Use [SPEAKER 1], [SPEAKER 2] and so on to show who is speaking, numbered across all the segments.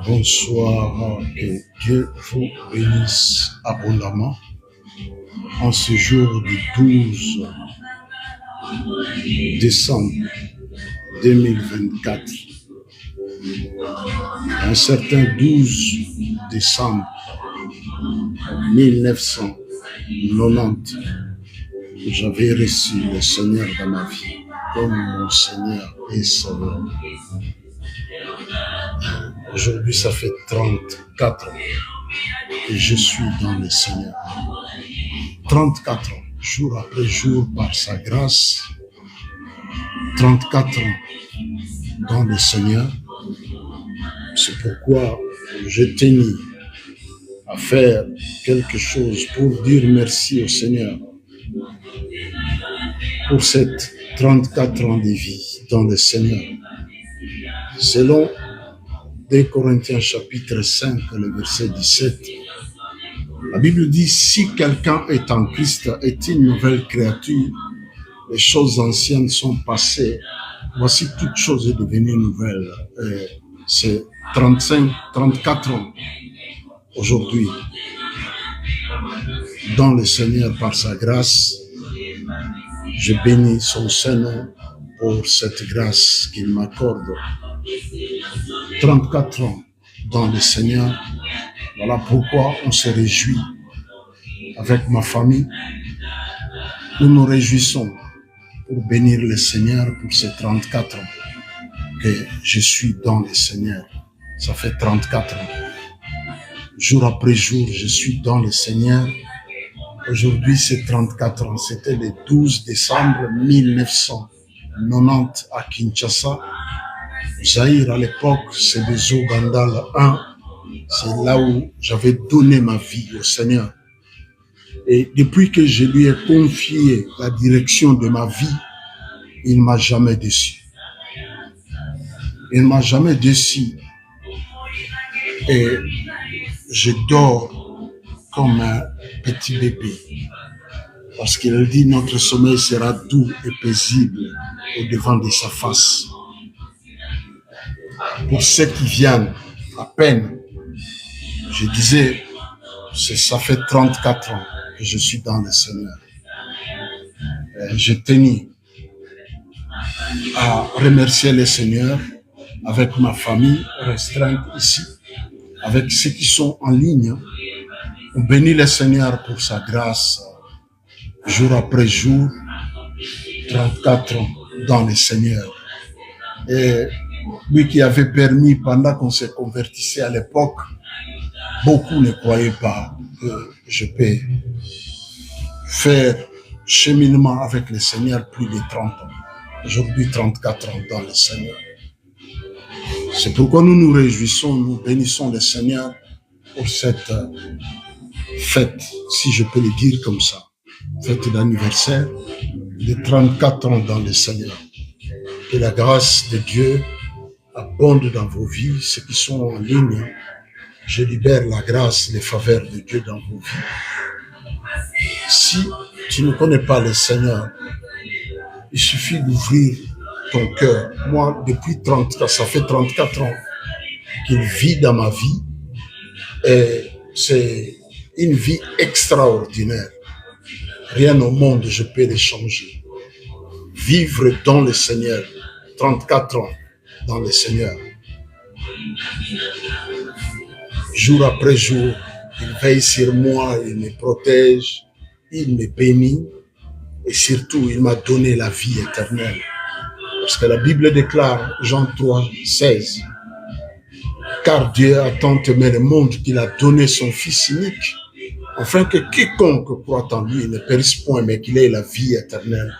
[SPEAKER 1] Bonsoir, que Dieu vous bénisse abondamment en ce jour du 12 décembre 2024. Un certain 12 décembre 1990, j'avais reçu le Seigneur dans ma vie comme mon Seigneur et Sauveur. Aujourd'hui, ça fait 34 ans que je suis dans le Seigneur. 34 ans, jour après jour, par sa grâce. 34 ans dans le Seigneur. C'est pourquoi je tenais à faire quelque chose pour dire merci au Seigneur pour cette 34 ans de vie dans le Seigneur. Selon 2 Corinthiens chapitre 5, le verset 17, la Bible dit, si quelqu'un est en Christ, est une nouvelle créature, les choses anciennes sont passées, voici toute chose est devenue nouvelle. C'est 34 ans aujourd'hui dans le Seigneur par sa grâce. Je bénis son Saint-Nom pour cette grâce qu'il m'accorde. 34 ans dans le Seigneur. Voilà pourquoi on se réjouit avec ma famille. Nous nous réjouissons pour bénir le Seigneur pour ces 34 ans que je suis dans le Seigneur. Ça fait 34 ans. Jour après jour, je suis dans le Seigneur. Aujourd'hui, c'est 34 ans. C'était le 12 décembre 1990 à Kinshasa. Zaïre, à l'époque, c'est des Ogandal 1. C'est là où j'avais donné ma vie au Seigneur. Et depuis que je lui ai confié la direction de ma vie, il ne m'a jamais déçu. Il ne m'a jamais déçu. Et je dors comme un petit bébé. Parce qu'il dit, notre sommeil sera doux et paisible au devant de sa face. Pour ceux qui viennent à peine, je disais, ça fait 34 ans que je suis dans le Seigneur. Je tenais à remercier le Seigneur avec ma famille restreinte ici, avec ceux qui sont en ligne. On bénit le Seigneur pour sa grâce, jour après jour, 34 ans dans le Seigneur. Et lui qui avait permis, pendant qu'on se convertissait à l'époque, beaucoup ne croyaient pas que je peux faire cheminement avec le Seigneur plus de 30 ans. Aujourd'hui, 34 ans dans le Seigneur. C'est pourquoi nous nous réjouissons, nous bénissons le Seigneur pour cette fête, si je peux le dire comme ça, fête d'anniversaire de 34 ans dans le Seigneur. Que la grâce de Dieu abonde dans vos vies, ceux qui sont en ligne. Je libère la grâce, les faveurs de Dieu dans vos vies. Si tu ne connais pas le Seigneur, il suffit d'ouvrir ton cœur. Moi, depuis 34, ça fait 34 ans qu'il vit dans ma vie. Et c'est une vie extraordinaire. Rien au monde je peux le changer. Vivre dans le Seigneur, 34 ans dans le Seigneur. Jour après jour, il veille sur moi, il me protège, il me bénit et surtout, il m'a donné la vie éternelle. Parce que la Bible déclare, Jean 3, 16, car Dieu a tant aimé le monde qu'il a donné son Fils unique, afin que quiconque croit en lui ne périsse point, mais qu'il ait la vie éternelle.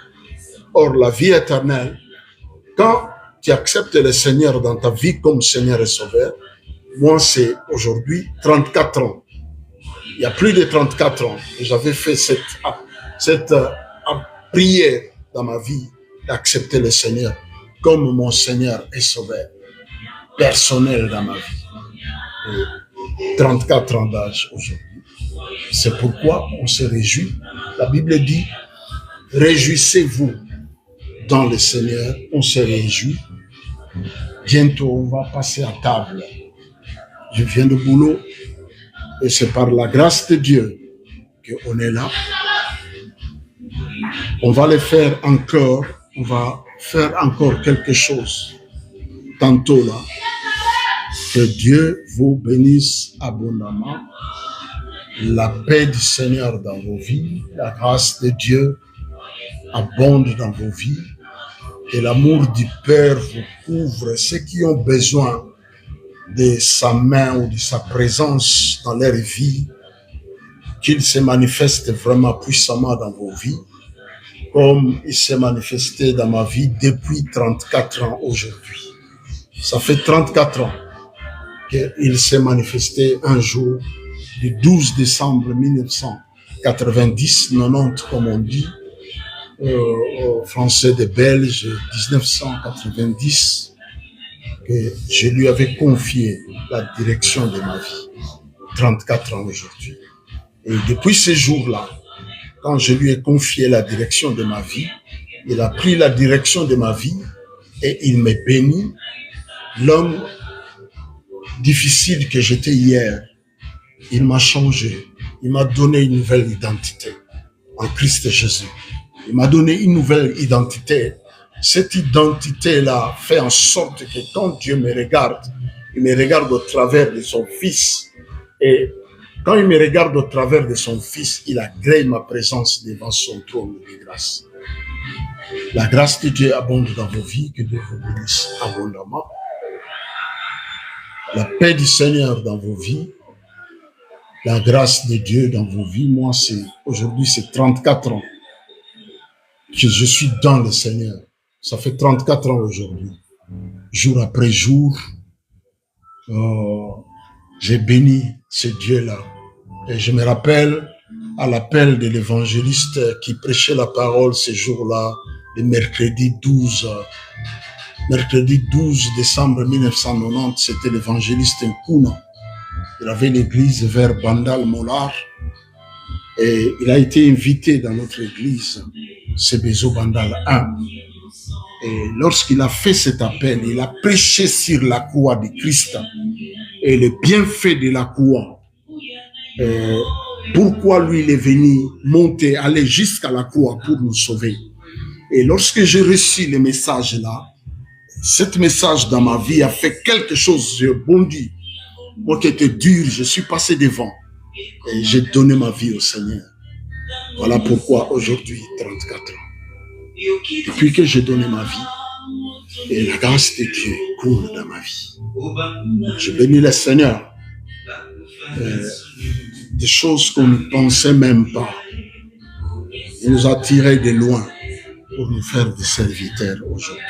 [SPEAKER 1] Or, la vie éternelle, quand tu acceptes le Seigneur dans ta vie comme Seigneur et Sauveur, moi, c'est aujourd'hui 34 ans. Il y a plus de 34 ans que j'avais fait cette prière dans ma vie d'accepter le Seigneur comme mon Seigneur et Sauveur personnel dans ma vie. Et 34 ans d'âge aujourd'hui. C'est pourquoi on se réjouit. La Bible dit, réjouissez-vous dans le Seigneur. On se réjouit. Bientôt, on va passer à table. Je viens de boulot et c'est par la grâce de Dieu qu'on est là. On va le faire encore. On va faire encore quelque chose tantôt là. Que Dieu vous bénisse abondamment. La paix du Seigneur dans vos vies, la grâce de Dieu abonde dans vos vies. Que l'amour du Père vous couvre. Ceux qui ont besoin de sa main ou de sa présence dans leur vie, qu'il se manifeste vraiment puissamment dans vos vies, comme il s'est manifesté dans ma vie depuis 34 ans aujourd'hui. Ça fait 34 ans qu'il s'est manifesté un jour du 12 décembre 1990, 90 comme on dit, aux Français des Belges, 1990, que je lui avais confié la direction de ma vie. 34 ans aujourd'hui. Et depuis ce jour-là, quand je lui ai confié la direction de ma vie, il a pris la direction de ma vie et il m'a béni. L'homme difficile que j'étais hier, il m'a changé. Il m'a donné une nouvelle identité en Christ Jésus. Il m'a donné une nouvelle identité. Cette identité-là fait en sorte que quand Dieu me regarde, il me regarde au travers de son Fils. Et quand il me regarde au travers de son Fils, il agrée ma présence devant son trône de grâce. La grâce de Dieu abonde dans vos vies, que Dieu vous bénisse abondamment. La paix du Seigneur dans vos vies, la grâce de Dieu dans vos vies. Moi, aujourd'hui, c'est 34 ans que je suis dans le Seigneur. Ça fait 34 ans aujourd'hui. Jour après jour, j'ai béni ce Dieu-là. Et je me rappelle à l'appel de l'évangéliste qui prêchait la parole ce jour-là, le mercredi 12 décembre 1990, c'était l'évangéliste Nkuna. Il avait l'église vers Bandal Molar et il a été invité dans notre église, Sebezo Bandal 1. Et lorsqu'il a fait cet appel, il a prêché sur la croix de Christ et le bienfait de la croix. Pourquoi lui il est venu monter, aller jusqu'à la croix pour nous sauver. Et lorsque j'ai reçu le message là, cet message dans ma vie a fait quelque chose, j'ai bondi. Moi qui étais dur, je suis passé devant et j'ai donné ma vie au Seigneur. Voilà pourquoi aujourd'hui, 34 ans, depuis que j'ai donné ma vie, et la grâce de Dieu coule dans ma vie. Je bénis le Seigneur. Des choses qu'on ne pensait même pas. Il nous a tirés de loin pour nous faire des serviteurs aujourd'hui.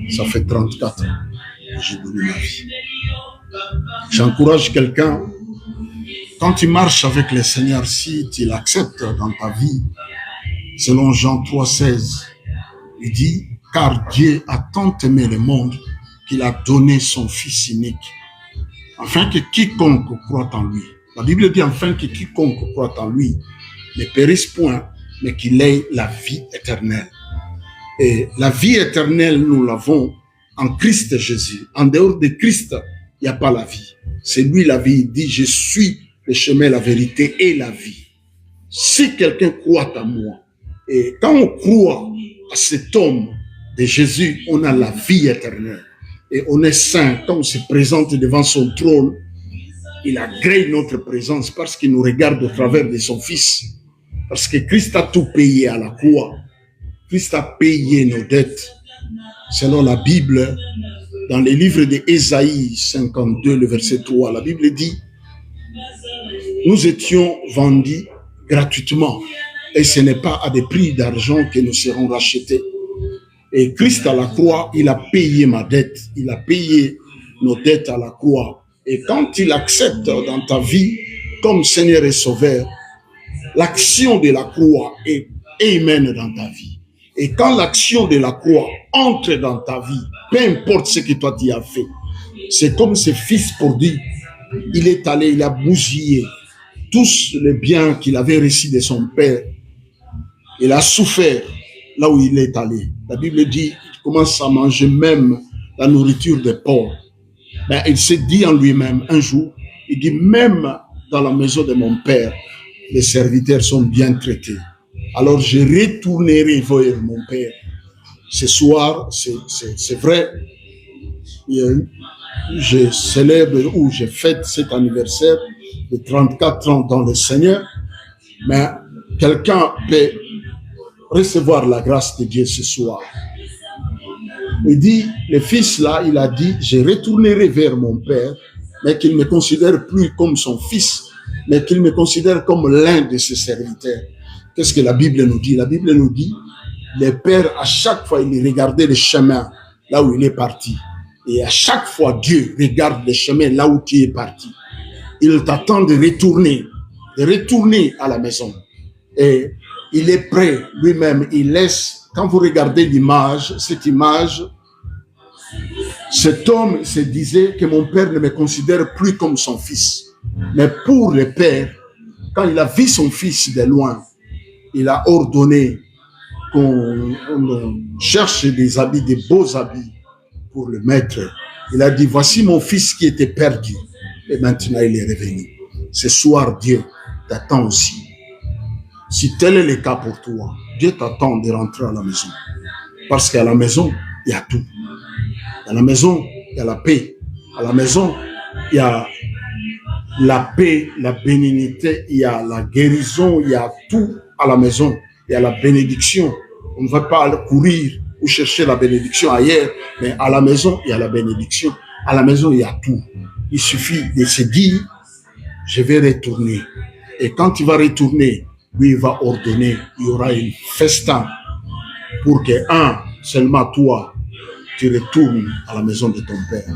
[SPEAKER 1] Ça fait 34 ans que j'ai donné ma vie. J'encourage quelqu'un, quand tu marches avec le Seigneur, si tu l'acceptes dans ta vie, selon Jean 3,16, il dit, car Dieu a tant aimé le monde qu'il a donné son Fils unique, afin que quiconque croit en lui, la Bible dit enfin que quiconque croit en lui ne périsse point, mais qu'il ait la vie éternelle. Et la vie éternelle, nous l'avons en Christ Jésus. En dehors de Christ, il n'y a pas la vie. C'est lui la vie. Il dit, je suis le chemin, la vérité et la vie. Si quelqu'un croit en moi, et quand on croit à cet homme de Jésus, on a la vie éternelle. Et on est saint. Quand on se présente devant son trône, il agrée notre présence parce qu'il nous regarde au travers de son Fils. Parce que Christ a tout payé à la croix. Christ a payé nos dettes. Selon la Bible, dans les livres d'Ésaïe 52, le verset 3, la Bible dit, nous étions vendus gratuitement et ce n'est pas à des prix d'argent que nous serons rachetés. Et Christ à la croix, il a payé ma dette. Il a payé nos dettes à la croix. Et quand il accepte dans ta vie comme Seigneur et Sauveur, l'action de la croix est humaine dans ta vie. Et quand l'action de la croix entre dans ta vie, peu importe ce que toi tu as fait, c'est comme ce fils prodigue. Il est allé, il a bousillé tous les biens qu'il avait reçus de son père. Il a souffert là où il est allé. La Bible dit qu'il commence à manger même la nourriture des porcs. Ben, il s'est dit en lui-même un jour, Il dit, même dans la maison de mon père, les serviteurs sont bien traités. Alors je retournerai vers mon père. Ce soir, c'est vrai, je célèbre ou je fête cet anniversaire de 34 ans dans le Seigneur, mais quelqu'un peut recevoir la grâce de Dieu ce soir. Il dit, le fils là, il a dit, je retournerai vers mon père, mais qu'il ne me considère plus comme son fils, mais qu'il me considère comme l'un de ses serviteurs. Qu'est-ce que la Bible nous dit? La Bible nous dit, le père, à chaque fois, il regardait le chemin là où il est parti. Et à chaque fois, Dieu regarde le chemin là où tu es parti. Il t'attend de retourner à la maison. Et il est prêt lui-même, il laisse, quand vous regardez l'image, cette image, cet homme se disait que mon père ne me considère plus comme son fils. Mais pour le père, quand il a vu son fils de loin, il a ordonné qu'on cherche des habits, des beaux habits pour le mettre. Il a dit, voici mon fils qui était perdu. Et maintenant, il est revenu. Ce soir, Dieu t'attend aussi. Si tel est le cas pour toi, Dieu t'attend de rentrer à la maison. Parce qu'à la maison, il y a tout. À la maison, il y a la paix. À la maison, il y a la paix, la bénignité, il y a la guérison, il y a tout à la maison. Il y a la bénédiction. On ne va pas courir ou chercher la bénédiction ailleurs, mais à la maison, il y a la bénédiction. À la maison, il y a tout. Il suffit de se dire, je vais retourner. Et quand il va retourner, lui, il va ordonner, il y aura un festin pour que, seulement toi, tu retournes à la maison de ton père.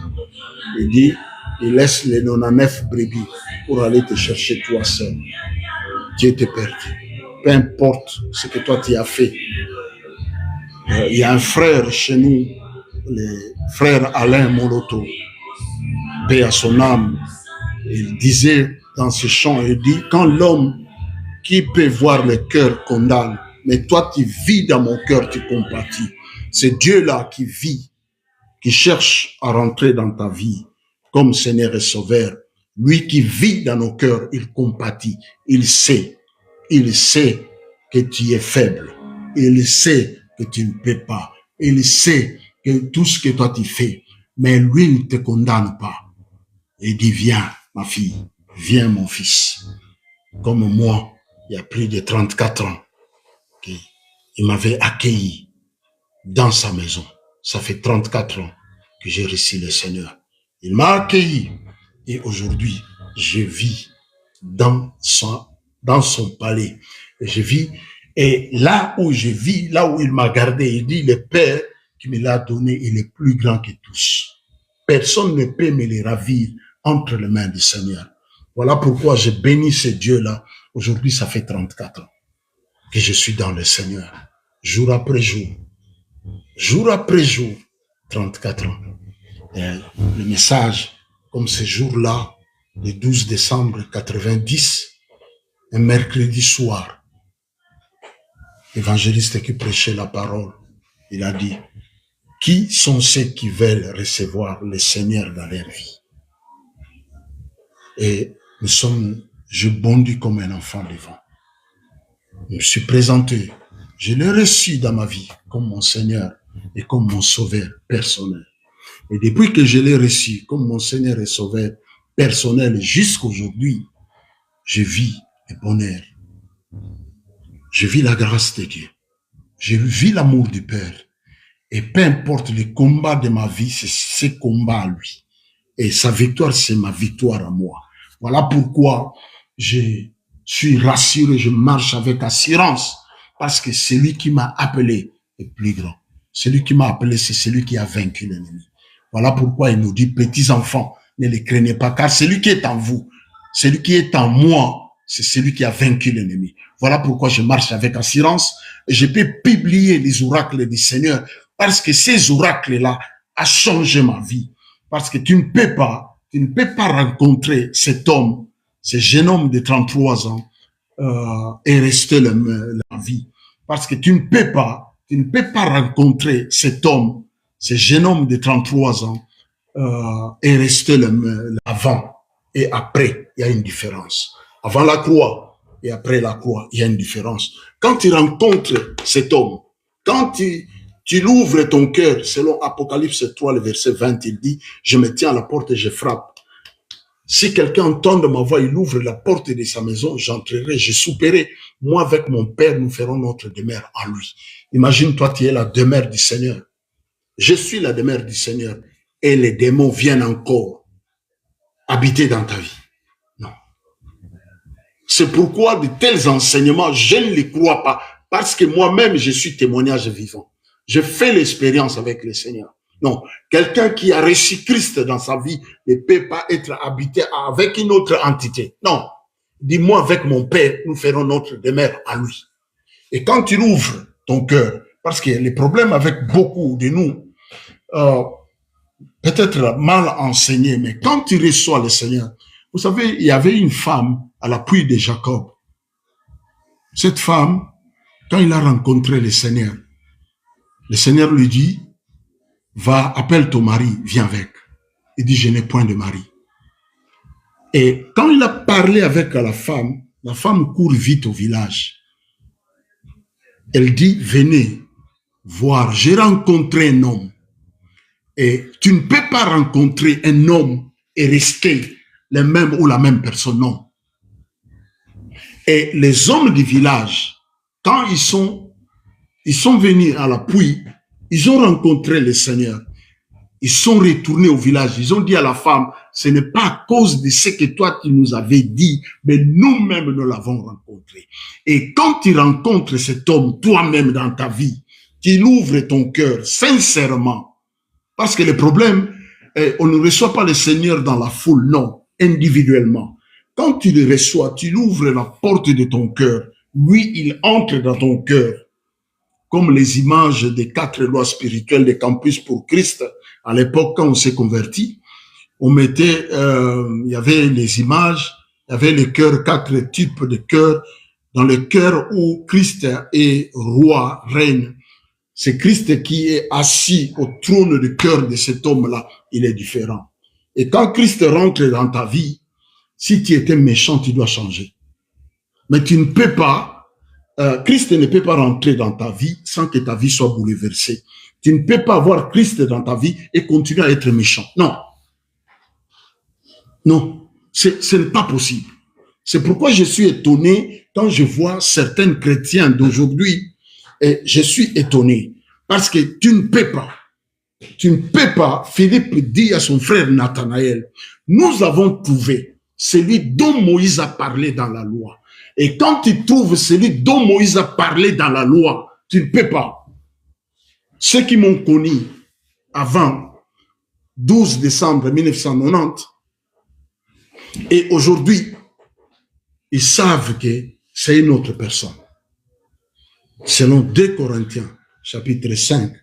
[SPEAKER 1] Il dit, il laisse les 99 brebis pour aller te chercher toi seul. Dieu te perdit. Peu importe ce que toi tu as fait. Il y a un frère chez nous, le frère Alain Moloto, paix à son âme. Il disait dans ce chant, il dit, quand l'homme qui peut voir le cœur condamne, mais toi tu vis dans mon cœur, tu compatis. C'est Dieu-là qui vit, qui cherche à rentrer dans ta vie comme Seigneur et Sauveur. Lui qui vit dans nos cœurs, il compatit. Il sait que tu es faible. Il sait que tu ne peux pas. Il sait que tout ce que toi tu fais, mais lui il ne te condamne pas. Il dit, viens ma fille, viens mon fils. Comme moi, il y a plus de 34 ans, il m'avait accueilli dans sa maison. Ça fait 34 ans que j'ai reçu le Seigneur. Il m'a accueilli et aujourd'hui, je vis dans son palais. Et je vis, et là où je vis, là où il m'a gardé, il dit, le Père qui me l'a donné, il est plus grand que tous. Personne ne peut me les ravir entre les mains du Seigneur. Voilà pourquoi je bénis ce Dieu-là. Aujourd'hui, ça fait 34 ans que je suis dans le Seigneur. Jour après jour. Jour après jour. 34 ans. Et le message, comme ce jour-là, le 12 décembre 90, un mercredi soir, l'évangéliste qui prêchait la parole, il a dit, qui sont ceux qui veulent recevoir le Seigneur dans leur vie? Et je bondis comme un enfant devant. Je me suis présenté. Je l'ai reçu dans ma vie comme mon Seigneur et comme mon Sauveur personnel. Et depuis que je l'ai reçu comme mon Seigneur et Sauveur personnel jusqu'à aujourd'hui, je vis le bonheur. Je vis la grâce de Dieu. Je vis l'amour du Père. Et peu importe les combats de ma vie, c'est ses combats à lui. Et sa victoire, c'est ma victoire à moi. Voilà pourquoi je suis rassuré, je marche avec assurance. Parce que celui qui m'a appelé est plus grand. Celui qui m'a appelé, c'est celui qui a vaincu l'ennemi. Voilà pourquoi il nous dit, petits enfants, ne les craignez pas, car celui qui est en vous, celui qui est en moi, c'est celui qui a vaincu l'ennemi. Voilà pourquoi je marche avec assurance et je peux publier les oracles du Seigneur, parce que ces oracles-là ont changé ma vie. Parce que tu ne peux pas rencontrer cet homme, ce jeune homme de 33 ans, et rester la vie. Parce que tu ne peux pas rencontrer cet homme, ce jeune homme de 33 ans, et rester l'avant et après, il y a une différence. Avant la croix et après la croix, il y a une différence. Quand tu rencontres cet homme, quand tu l'ouvres ton cœur, selon Apocalypse 3, le verset 20, il dit, je me tiens à la porte et je frappe. Si quelqu'un entend de ma voix, il ouvre la porte de sa maison, j'entrerai, je souperai. Moi, avec mon Père, nous ferons notre demeure en lui. Imagine, toi, tu es la demeure du Seigneur. Je suis la demeure du Seigneur. Et les démons viennent encore habiter dans ta vie. Non. C'est pourquoi de tels enseignements, je ne les crois pas. Parce que moi-même, je suis témoignage vivant. Je fais l'expérience avec le Seigneur. Non, quelqu'un qui a reçu Christ dans sa vie ne peut pas être habité avec une autre entité. Non, dis-moi, avec mon Père, nous ferons notre demeure à lui. Et quand tu ouvres ton cœur, parce que les problèmes avec beaucoup de nous, peut-être mal enseignés, mais quand tu reçois le Seigneur, vous savez, il y avait une femme à l'appui de Jacob. Cette femme, quand il a rencontré le Seigneur lui dit, va, appelle ton mari, viens avec. Il dit, je n'ai point de mari. Et quand il a parlé avec la femme court vite au village. Elle dit, venez voir, j'ai rencontré un homme. Et tu ne peux pas rencontrer un homme et rester le même ou la même personne, non. Et les hommes du village, quand ils sont venus à l'appui, ils ont rencontré le Seigneur. Ils sont retournés au village. Ils ont dit à la femme, ce n'est pas à cause de ce que toi tu nous avais dit, mais nous-mêmes nous l'avons rencontré. Et quand tu rencontres cet homme toi-même dans ta vie, tu ouvres ton cœur sincèrement. Parce que le problème, on ne reçoit pas le Seigneur dans la foule, non, individuellement. Quand tu le reçois, tu ouvres la porte de ton cœur. Lui, il entre dans ton cœur. Comme les images des 4 lois spirituelles des campus pour Christ. À l'époque, quand on s'est converti, on mettait, il y avait les images, il y avait les cœurs, 4 types de cœurs. Dans le cœur où Christ est roi, règne, c'est Christ qui est assis au trône du cœur de cet homme-là. Il est différent. Et quand Christ rentre dans ta vie, si tu étais méchant, tu dois changer. Mais tu ne peux pas, Christ ne peut pas rentrer dans ta vie sans que ta vie soit bouleversée. Tu ne peux pas avoir Christ dans ta vie et continuer à être méchant. Non. Non. Ce n'est pas possible. C'est pourquoi je suis étonné quand je vois certains chrétiens d'aujourd'hui, et je suis étonné. Parce que tu ne peux pas, Philippe dit à son frère Nathanaël, nous avons trouvé celui dont Moïse a parlé dans la loi. Et quand tu trouves celui dont Moïse a parlé dans la loi, tu ne peux pas. Ceux qui m'ont connu avant 12 décembre 1990 et aujourd'hui, ils savent que c'est une autre personne. Selon 2 Corinthiens, chapitre 5,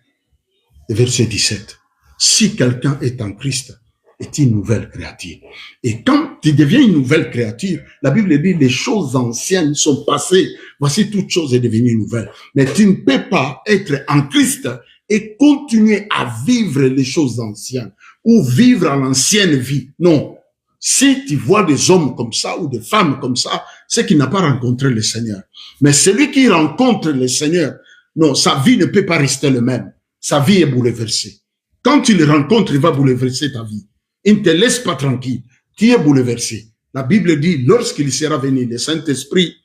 [SPEAKER 1] verset 17. Si quelqu'un est en Christ, est une nouvelle créature. Et quand tu deviens une nouvelle créature, la Bible dit les choses anciennes sont passées. Voici toute chose est devenue nouvelle. Mais tu ne peux pas être en Christ et continuer à vivre les choses anciennes ou vivre à l'ancienne vie. Non. Si tu vois des hommes comme ça ou des femmes comme ça, c'est qu'il n'a pas rencontré le Seigneur. Mais celui qui rencontre le Seigneur, non, sa vie ne peut pas rester le même. Sa vie est bouleversée. Quand tu le rencontres, il va bouleverser ta vie. Il ne te laisse pas tranquille. Tu es bouleversé. La Bible dit, lorsqu'il sera venu, le Saint-Esprit,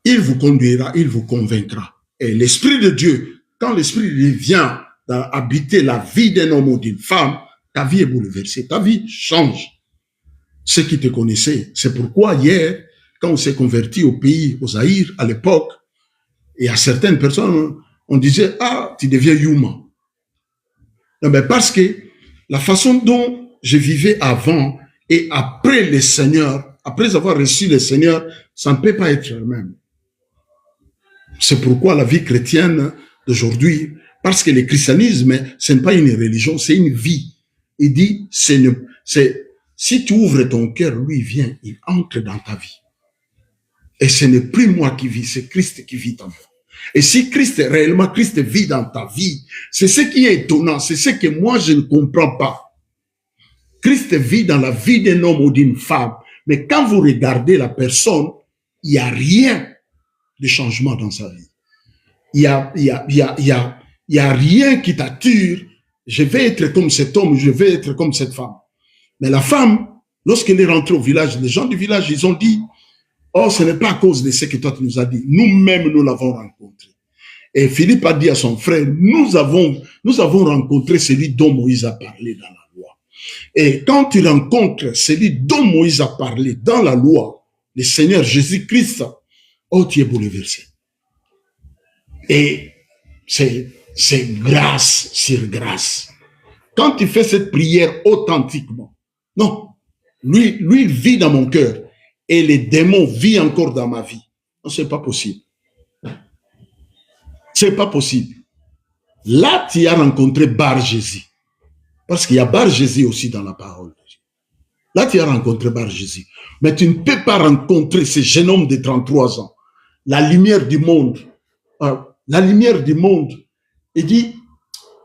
[SPEAKER 1] il vous conduira, il vous convaincra. Et l'Esprit de Dieu, quand l'Esprit vient habiter la vie d'un homme ou d'une femme, ta vie est bouleversée. Ta vie change. Ceux qui te connaissaient, c'est pourquoi hier, quand on s'est converti au pays, aux Zaïre, à l'époque, et à certaines personnes, on disait, ah, tu deviens Yuma. Non, mais parce que la façon dont je vivais avant et après le Seigneur, après avoir reçu le Seigneur, ça ne peut pas être le même. C'est pourquoi la vie chrétienne d'aujourd'hui, parce que le christianisme, ce n'est pas une religion, c'est une vie. Il dit, si tu ouvres ton cœur, lui vient, il entre dans ta vie. Et ce n'est plus moi qui vis, c'est Christ qui vit en moi. Et si réellement Christ vit dans ta vie, c'est ce qui est étonnant, c'est ce que moi je ne comprends pas. Christ vit dans la vie d'un homme ou d'une femme. Mais quand vous regardez la personne, il n'y a rien de changement dans sa vie. Il y a rien qui t'attire. Je vais être comme cet homme, je vais être comme cette femme. Mais la femme, lorsqu'elle est rentrée au village, les gens du village, ils ont dit, oh, ce n'est pas à cause de ce que toi tu nous as dit. Nous-mêmes, nous l'avons rencontré. Et Philippe a dit à son frère, nous avons rencontré celui dont Moïse a parlé dans la loi. Et quand tu rencontres celui dont Moïse a parlé dans la loi, le Seigneur Jésus-Christ, oh, tu es bouleversé. Et c'est grâce sur grâce. Quand tu fais cette prière authentiquement, non, lui, il vit dans mon cœur et les démons vivent encore dans ma vie. Non, c'est pas possible. C'est pas possible. Là, tu as rencontré Bar Jésus. Parce qu'il y a Bar Jésus aussi dans la parole. Là, tu as rencontré Bar Jésus. Mais tu ne peux pas rencontrer ce jeune homme de 33 ans. La lumière du monde. La lumière du monde. Il dit,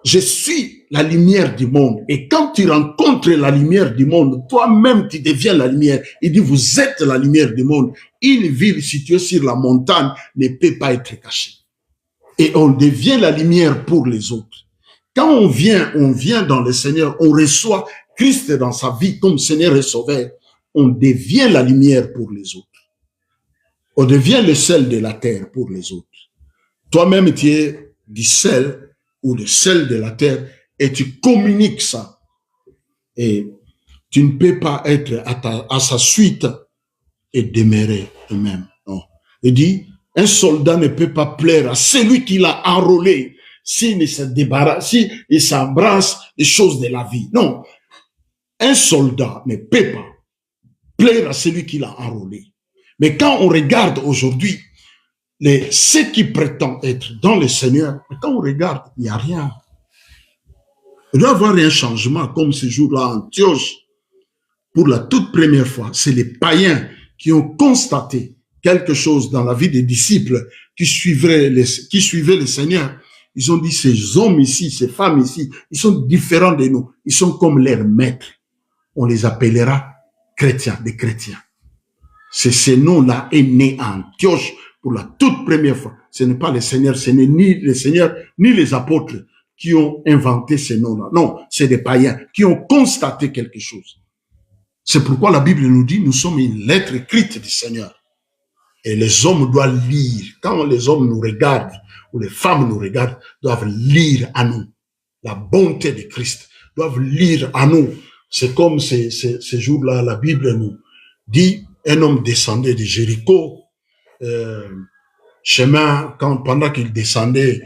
[SPEAKER 1] je suis la lumière du monde. Et quand tu rencontres la lumière du monde, toi-même, tu deviens la lumière. Il dit, vous êtes la lumière du monde. Une ville située sur la montagne ne peut pas être cachée. Et on devient la lumière pour les autres. Quand on vient dans le Seigneur, on reçoit Christ dans sa vie comme Seigneur et Sauveur. On devient la lumière pour les autres. On devient le sel de la terre pour les autres. Toi-même, tu es du sel ou le sel de la terre et tu communiques ça. Et tu ne peux pas être à sa suite et demeurer eux-mêmes. Non. Il dit, un soldat ne peut pas plaire à celui qui l'a enrôlé s'il ne se débarrasse, s'il s'embrasse des choses de la vie. Non. Un soldat ne peut pas plaire à celui qui l'a enrôlé. Mais quand on regarde aujourd'hui ceux qui prétendent être dans le Seigneur, quand on regarde, il n'y a rien. Il doit y avoir un changement comme ce jour-là en Antioche. Pour la toute première fois, c'est les païens qui ont constaté quelque chose dans la vie des disciples qui suivaient le Seigneur. Ils ont dit, ces hommes ici, ces femmes ici, ils sont différents de nous. Ils sont comme leurs maîtres. On les appellera chrétiens, des chrétiens. C'est ce nom-là est né à Antioche pour la toute première fois. Ce n'est pas le Seigneur, ce n'est ni le Seigneur, ni les apôtres qui ont inventé ce nom-là. Non, c'est des païens qui ont constaté quelque chose. C'est pourquoi la Bible nous dit, nous sommes une lettre écrite du Seigneur. Et les hommes doivent lire. Quand les hommes nous regardent, ou les femmes nous regardent, doivent lire à nous la bonté de Christ, doivent lire à nous. C'est comme ces jours-là, la Bible nous dit, un homme descendait de Jéricho, chemin, pendant qu'il descendait,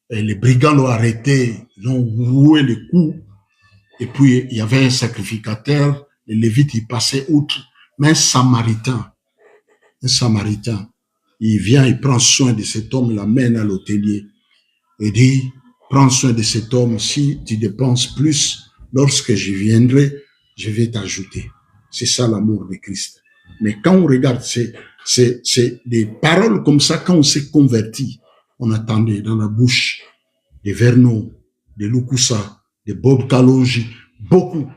[SPEAKER 1] les brigands l'ont arrêté, ils ont roué le cou, et puis il y avait un sacrificateur, les Lévites, ils passaient outre, mais un Samaritain, il vient, il prend soin de cet homme, il l'amène à l'hôtelier, et dit, prends soin de cet homme, si tu dépenses plus, lorsque je viendrai, je vais t'ajouter. C'est ça l'amour de Christ. Mais quand on regarde, c'est des paroles comme ça, quand on s'est converti, on attendait dans la bouche de Vernon, de Lukusa, de Bob Kalonji, beaucoup.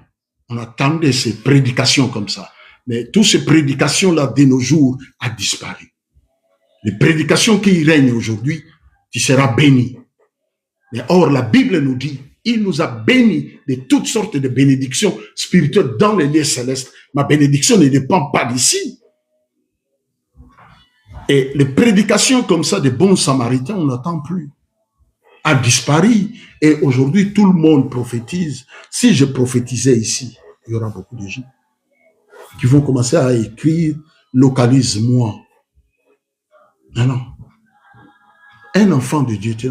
[SPEAKER 1] On attendait ces prédications comme ça. Mais toutes ces prédications-là, de nos jours, a disparu. Les prédications qui règnent aujourd'hui, tu seras béni. Mais or, la Bible nous dit, il nous a bénis de toutes sortes de bénédictions spirituelles dans les lieux célestes. Ma bénédiction ne dépend pas d'ici. Et les prédications comme ça des bons samaritains, on n'entend plus. A disparu. Et aujourd'hui, tout le monde prophétise. Si je prophétisais ici, il y aura beaucoup de gens qui vont commencer à écrire « Localise-moi ». Non. Un enfant de Dieu, tu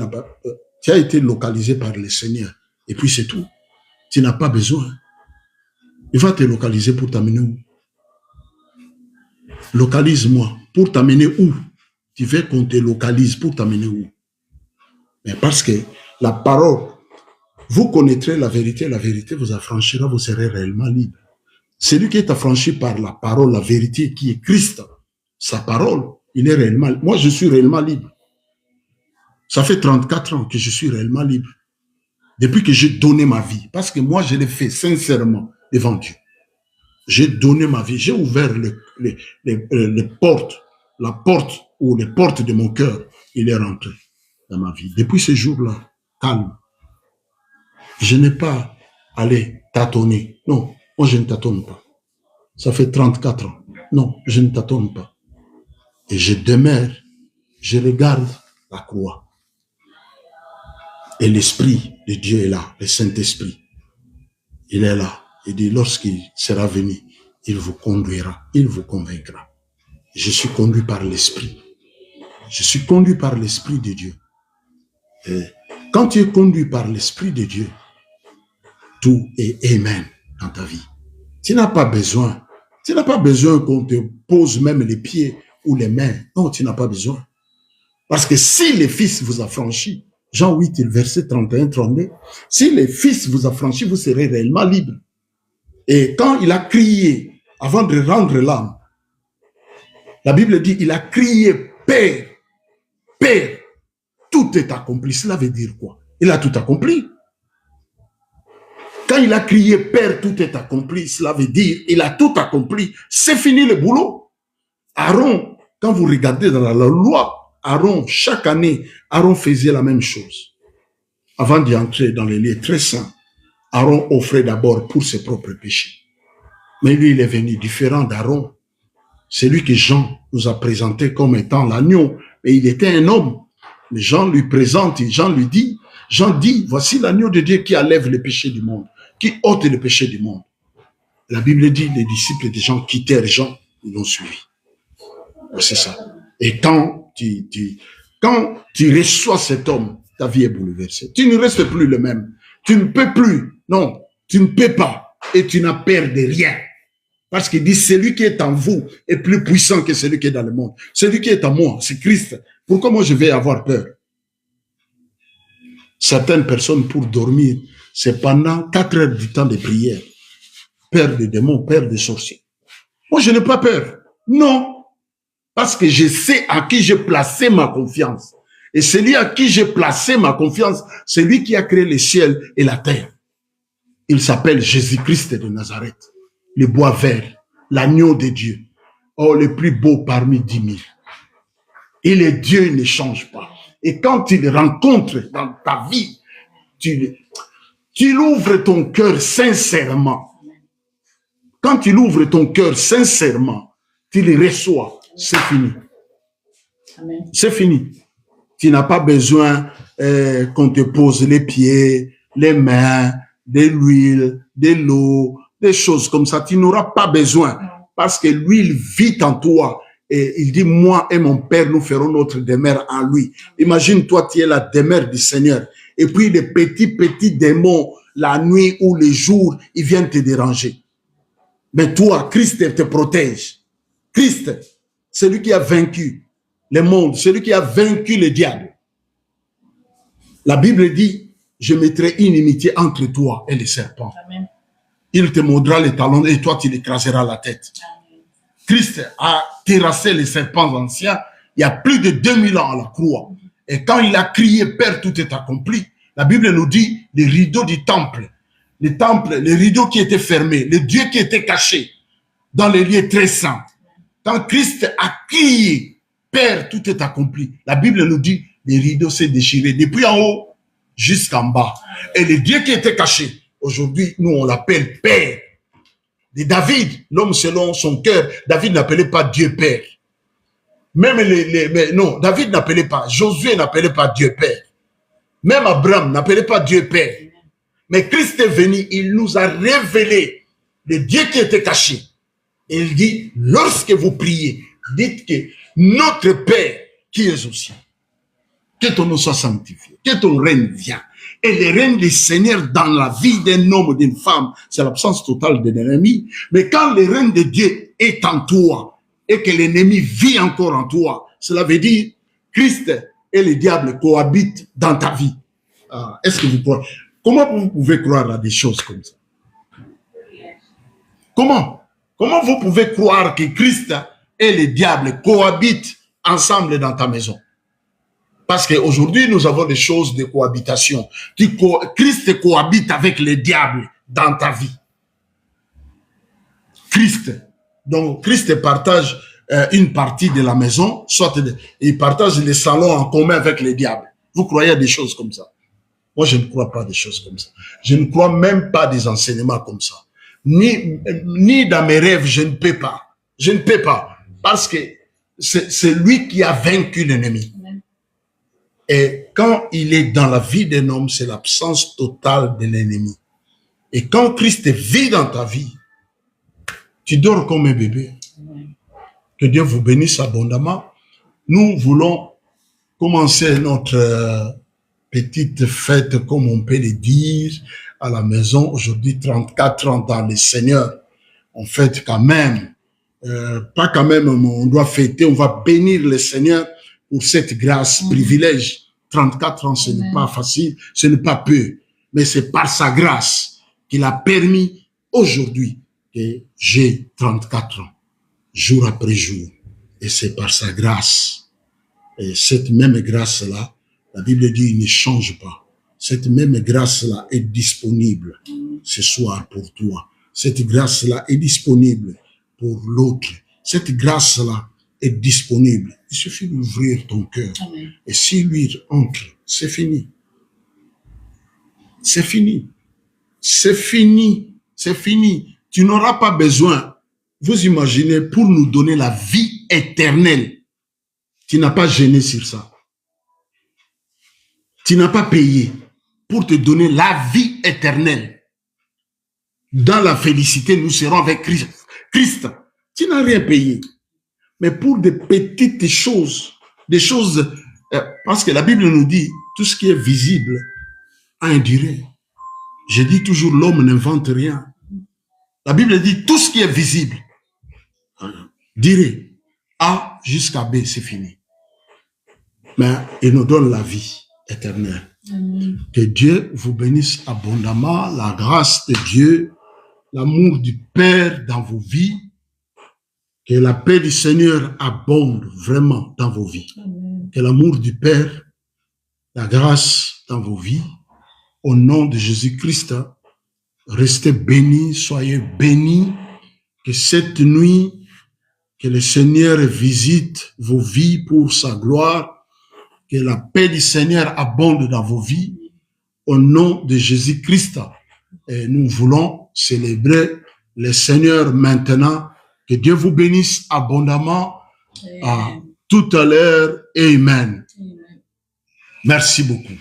[SPEAKER 1] as été localisé par le Seigneur. Et puis c'est tout. Tu n'as pas besoin. Il va te localiser pour t'amener où? Localise-moi. Pour t'amener où? Tu veux qu'on te localise pour t'amener où? Mais parce que la parole, vous connaîtrez la vérité vous affranchira, vous serez réellement libre. Celui qui est affranchi par la parole, la vérité qui est Christ, sa parole, il est réellement libre. Moi, je suis réellement libre. Ça fait 34 ans que je suis réellement libre. Depuis que j'ai donné ma vie. Parce que moi, je l'ai fait sincèrement. devant Dieu. J'ai donné ma vie, j'ai ouvert les portes, la porte ou les portes de mon cœur. Il est rentré dans ma vie. Depuis ce jour-là, calme. Je n'ai pas allé tâtonner. Non, moi je ne tâtonne pas. Ça fait 34 ans. Non, je ne tâtonne pas. Et je demeure, je regarde la croix. Et l'Esprit de Dieu est là, le Saint-Esprit. Il est là. Il dit, lorsqu'il sera venu, il vous conduira, il vous convaincra. Je suis conduit par l'Esprit. Je suis conduit par l'Esprit de Dieu. Et quand tu es conduit par l'Esprit de Dieu, tout est Amen dans ta vie. Tu n'as pas besoin qu'on te pose même les pieds ou les mains. Non, tu n'as pas besoin. Parce que si le Fils vous a franchi, Jean 8, verset 31-32, si le Fils vous a franchi, vous serez réellement libre. Et quand il a crié, avant de rendre l'âme, la Bible dit, il a crié, Père, Père, tout est accompli. Cela veut dire quoi? Il a tout accompli. Quand il a crié, Père, tout est accompli, cela veut dire, il a tout accompli. C'est fini le boulot. Aaron, quand vous regardez dans la loi, Aaron, chaque année, Aaron faisait la même chose. Avant d'y entrer dans les lieux très saints, Aaron offrait d'abord pour ses propres péchés. Mais lui, il est venu différent d'Aaron. C'est lui que Jean nous a présenté comme étant l'agneau. Et il était un homme. Mais Jean lui présente, et Jean dit, voici l'agneau de Dieu qui enlève le péché du monde, qui ôte le péché du monde. La Bible dit, les disciples de Jean quittèrent Jean, ils l'ont suivi. C'est ça. Et quand tu reçois cet homme, ta vie est bouleversée. Tu ne restes plus le même. Tu ne peux plus. Non, tu ne peux pas. Et tu n'as peur de rien. Parce qu'il dit, celui qui est en vous est plus puissant que celui qui est dans le monde. Celui qui est en moi, c'est Christ. Pourquoi moi je vais avoir peur? Certaines personnes, pour dormir, c'est pendant 4 heures du temps de prière. Peur des démons, peur des sorciers. Moi, je n'ai pas peur. Non. Parce que je sais à qui j'ai placé ma confiance. Et celui à qui j'ai placé ma confiance, c'est lui qui a créé le ciel et la terre. Il s'appelle Jésus-Christ de Nazareth. Le bois vert, l'agneau de Dieu. Oh, le plus beau parmi 10 000. Et le Dieu ne change pas. Et quand tu le rencontres dans ta vie, tu ouvres ton cœur sincèrement. Quand tu ouvres ton cœur sincèrement, tu le reçois, c'est fini. C'est fini. Tu n'as pas besoin qu'on te pose les pieds, les mains, de l'huile, de l'eau, des choses comme ça. Tu n'auras pas besoin parce que l'huile vit en toi. Et il dit, moi et mon Père, nous ferons notre demeure en lui. Imagine, toi, tu es la demeure du Seigneur. Et puis, les petits démons, la nuit ou le jour, ils viennent te déranger. Mais toi, Christ te protège. Christ, celui qui a vaincu le monde, celui qui a vaincu le diable. La Bible dit, je mettrai une inimitié entre toi et les serpents. Amen. Il te mordra les talons et toi, tu l'écraseras la tête. Amen. Christ a terrassé les serpents anciens il y a plus de 2000 ans à la croix. Et quand il a crié, Père, tout est accompli, la Bible nous dit, les rideaux du temple, les rideaux qui étaient fermés, le Dieu qui était caché dans les lieux très saints. Quand Christ a crié, Père, tout est accompli, la Bible nous dit, les rideaux s'est déchirés depuis en haut jusqu'en bas. Et le Dieu qui était caché, aujourd'hui, nous, on l'appelle Père. De David, l'homme selon son cœur, David n'appelait pas Dieu Père. Même non, David n'appelait pas, Josué n'appelait pas Dieu Père. Même Abraham n'appelait pas Dieu Père. Mais Christ est venu, il nous a révélé le Dieu qui était caché. Et il dit, lorsque vous priez, dites que notre Père qui est aux cieux, que ton nom soit sanctifié, que ton règne vienne. Et le règne du Seigneur dans la vie d'un homme ou d'une femme, c'est l'absence totale de l'ennemi. Mais quand le règne de Dieu est en toi et que l'ennemi vit encore en toi, cela veut dire Christ et le diable cohabitent dans ta vie. Est-ce que vous croyez? Comment vous pouvez croire à des choses comme ça? Comment vous pouvez croire que Christ et le diable cohabitent ensemble dans ta maison? Parce qu'aujourd'hui, nous avons des choses de cohabitation. Christ cohabite avec le diable dans ta vie. Christ. Donc, Christ partage une partie de la maison, soit il partage les salons en commun avec les diables. Vous croyez à des choses comme ça? Moi, je ne crois pas à des choses comme ça. Je ne crois même pas à des enseignements comme ça. Ni dans mes rêves, je ne peux pas. Je ne peux pas. Parce que c'est lui qui a vaincu l'ennemi. Et quand il est dans la vie d'un homme, c'est l'absence totale de l'ennemi. Et quand Christ vit dans ta vie, tu dors comme un bébé. Que Dieu vous bénisse abondamment. Nous voulons commencer notre petite fête, comme on peut le dire, à la maison. Aujourd'hui, 34 ans dans le Seigneur. On fête quand même. Pas quand même, on doit fêter, on va bénir le Seigneur pour cette grâce, privilège. 34 ans, ce n'est pas facile, ce n'est pas peu. Mais c'est par sa grâce qu'il a permis aujourd'hui que j'ai 34 ans, jour après jour. Et c'est par sa grâce. Et cette même grâce-là, la Bible dit, il ne change pas. Cette même grâce-là est disponible ce soir pour toi. Cette grâce-là est disponible pour l'autre. Cette grâce-là est disponible. Il suffit d'ouvrir ton cœur. Et si lui entre, c'est fini. C'est fini. C'est fini. C'est fini. Tu n'auras pas besoin, vous imaginez, pour nous donner la vie éternelle. Tu n'as pas gêné sur ça. Tu n'as pas payé pour te donner la vie éternelle. Dans la félicité, nous serons avec Christ. Tu n'as rien payé. Mais pour des petites choses, des choses, parce que la Bible nous dit, tout ce qui est visible a un durée. Je dis toujours, l'homme n'invente rien. La Bible dit, tout ce qui est visible, durée, A jusqu'à B, c'est fini. Mais il nous donne la vie éternelle. Que Dieu vous bénisse abondamment, la grâce de Dieu, l'amour du Père dans vos vies, que la paix du Seigneur abonde vraiment dans vos vies. Que l'amour du Père, la grâce dans vos vies, au nom de Jésus-Christ, restez bénis, soyez bénis, que cette nuit, que le Seigneur visite vos vies pour sa gloire, que la paix du Seigneur abonde dans vos vies, au nom de Jésus-Christ. Et nous voulons célébrer le Seigneur maintenant. Que Dieu vous bénisse abondamment. À tout à l'heure. Amen. Merci beaucoup.